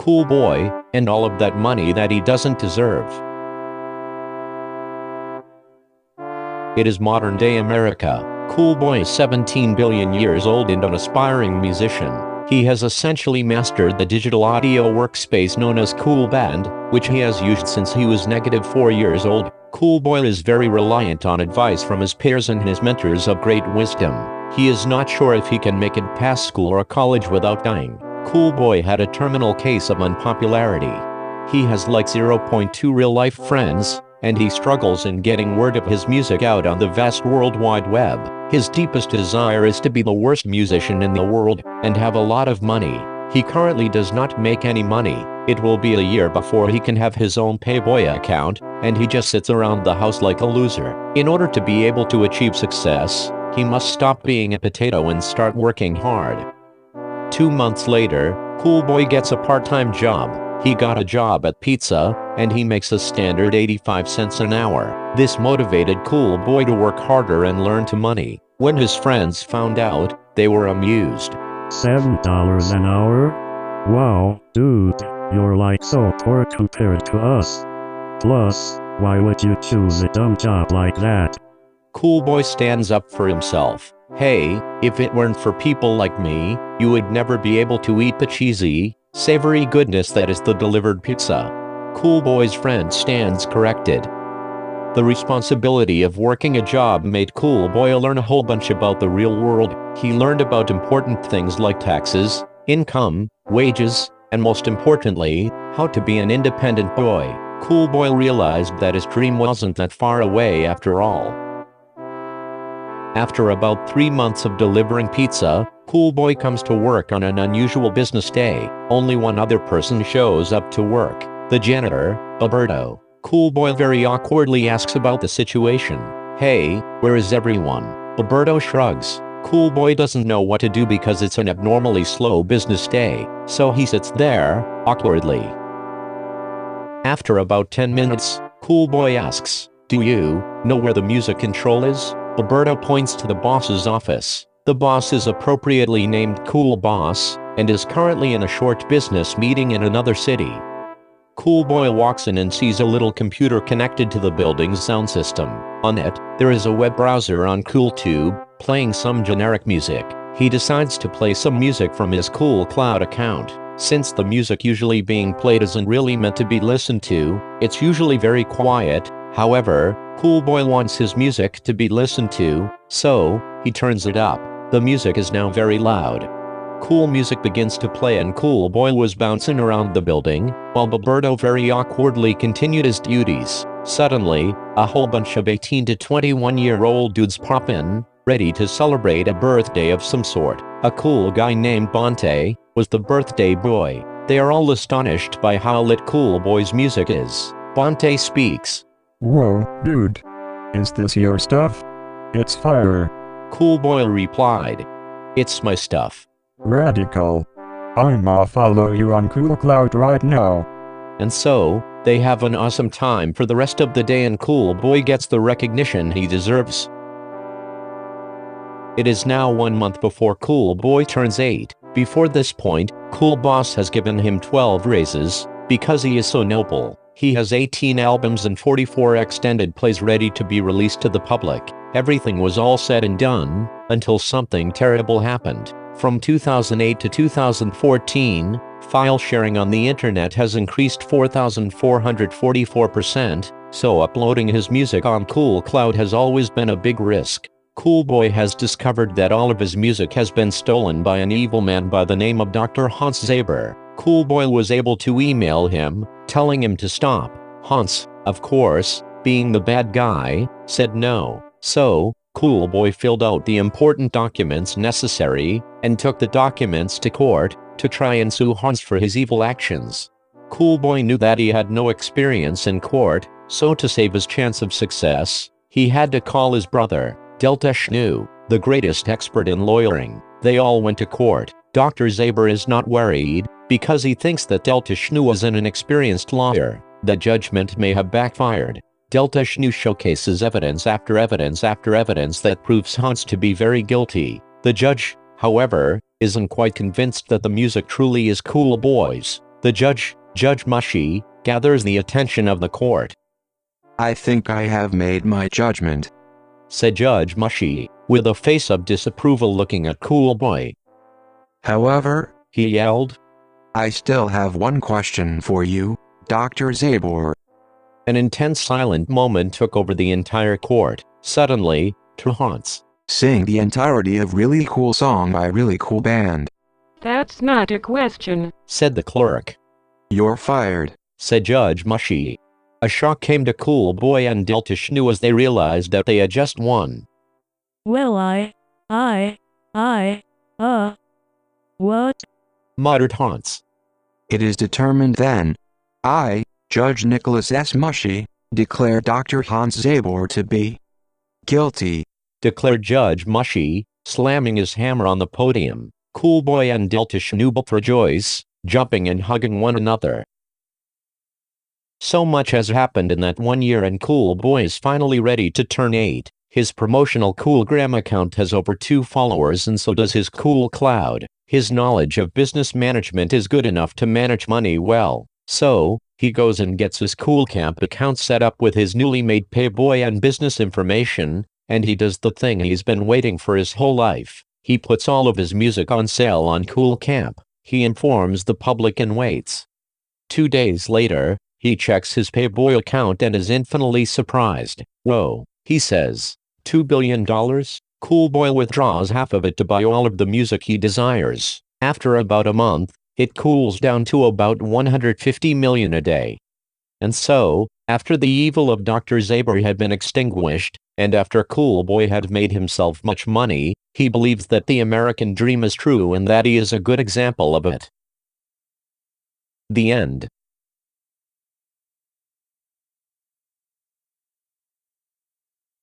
cool boy, and all of that money that he doesn't deserve. It is modern-day America. Cool Boy is 17 billion years old and an aspiring musician. He has essentially mastered the digital audio workspace known as Coolband, which he has used since he was -4 years old. Cool Boy is very reliant on advice from his peers and his mentors of great wisdom. He is not sure if he can make it past school or college without dying. Cool Boy had a terminal case of unpopularity. He has like 0.2 real-life friends, and he struggles in getting word of his music out on the vast World Wide Web. His deepest desire is to be the worst musician in the world, and have a lot of money. He currently does not make any money. It will be a year before he can have his own PayBoy account, and he just sits around the house like a loser. In order to be able to achieve success, he must stop being a potato and start working hard. 2 months later, Cool Boy gets a part-time job. He got a job at pizza, and he makes a standard 85 cents an hour. This motivated Cool Boy to work harder and learn to money. When his friends found out, they were amused. $7 an hour? Wow, dude, you're like so poor compared to us. Plus, why would you choose a dumb job like that? Cool Boy stands up for himself. Hey, if it weren't for people like me, you would never be able to eat the cheesy, savory goodness that is the delivered pizza. Cool Boy's friend stands corrected. The responsibility of working a job made Cool Boy learn a whole bunch about the real world. He learned about important things like taxes, income, wages, and most importantly, how to be an independent boy. Cool Boy realized that his dream wasn't that far away after all. After about 3 months of delivering pizza, Cool Boy comes to work on an unusual business day. Only one other person shows up to work, the janitor, Roberto. Cool Boy very awkwardly asks about the situation. Hey, where is everyone? Roberto shrugs. Cool Boy doesn't know what to do because it's an abnormally slow business day, so he sits there, awkwardly. After about 10 minutes, Cool Boy asks, do you know where the music control is? Roberto points to the boss's office. The boss is appropriately named Cool Boss, and is currently in a short business meeting in another city. Cool Boy walks in and sees a little computer connected to the building's sound system. On it, there is a web browser on CoolTube, playing some generic music. He decides to play some music from his Cool Cloud account. Since the music usually being played isn't really meant to be listened to, it's usually very quiet. However, Cool Boy wants his music to be listened to, so he turns it up. The music is now very loud. Cool music begins to play and Cool Boy was bouncing around the building, while Roberto very awkwardly continued his duties. Suddenly, a whole bunch of 18 to 21-year-old dudes pop in, ready to celebrate a birthday of some sort. A cool guy named Bonte was the birthday boy. They are all astonished by how lit Cool Boy's music is. Bonte speaks. Whoa, dude. Is this your stuff? It's fire. Cool Boy replied. It's my stuff. Radical. I'ma follow you on Cool Cloud right now. And so, they have an awesome time for the rest of the day and Cool Boy gets the recognition he deserves. It is now 1 month before Cool Boy turns 8. Before this point, Cool Boss has given him 12 raises, because he is so noble. He has 18 albums and 44 extended plays ready to be released to the public. Everything was all said and done, until something terrible happened. From 2008 to 2014, file sharing on the internet has increased 4,444%, so uploading his music on Cool Cloud has always been a big risk. Cool Boy has discovered that all of his music has been stolen by an evil man by the name of Dr. Hans Zaber. Cool Boy was able to email him, telling him to stop. Hans, of course, being the bad guy, said no. So, Cool Boy filled out the important documents necessary, and took the documents to court, to try and sue Hans for his evil actions. Cool Boy knew that he had no experience in court, so to save his chance of success, he had to call his brother, Delta Shnu, the greatest expert in lawyering. They all went to court. Dr. Zaber is not worried, because he thinks that Delta Shnu is an inexperienced lawyer. The judgment may have backfired. Delta Shnu showcases evidence after evidence after evidence that proves Hans to be very guilty. The judge, however, isn't quite convinced that the music truly is Cool Boy's. The judge, Judge Mushy, gathers the attention of the court. I think I have made my judgment, said Judge Mushy, with a face of disapproval looking at Coolboy. However, he yelled, I still have one question for you, Dr. Zabor. An intense silent moment took over the entire court. Suddenly, Trahance, sing the entirety of Really Cool Song by Really Coolband. That's not a question, said the clerk. You're fired, said Judge Mushy. A shock came to Coolboy and Delta Shnu as they realized that they had just won. Well, what? Muttered Hans. It is determined then. I, Judge Nicholas S. Mushy, declare Dr. Hans Zabor to be guilty, declared Judge Mushy, slamming his hammer on the podium. Coolboy and Delta Shnu both rejoice, jumping and hugging one another. So much has happened in that 1 year and Coolboy is finally ready to turn 8. His promotional Coolgram account has over 2 followers and so does his Cool Cloud. His knowledge of business management is good enough to manage money well. So, he goes and gets his Coolcamp account set up with his newly made PayBoy and business information, and he does the thing he's been waiting for his whole life. He puts all of his music on sale on Coolcamp. He informs the public and waits. 2 days later, he checks his PayBoy account and is infinitely surprised. Whoa, he says. $2 billion? Coolboy withdraws half of it to buy all of the music he desires. After about a month, it cools down to about 150 million a day. And so, after the evil of Dr. Zabor had been extinguished, and after Coolboy had made himself much money, he believes that the American dream is true and that he is a good example of it. The end.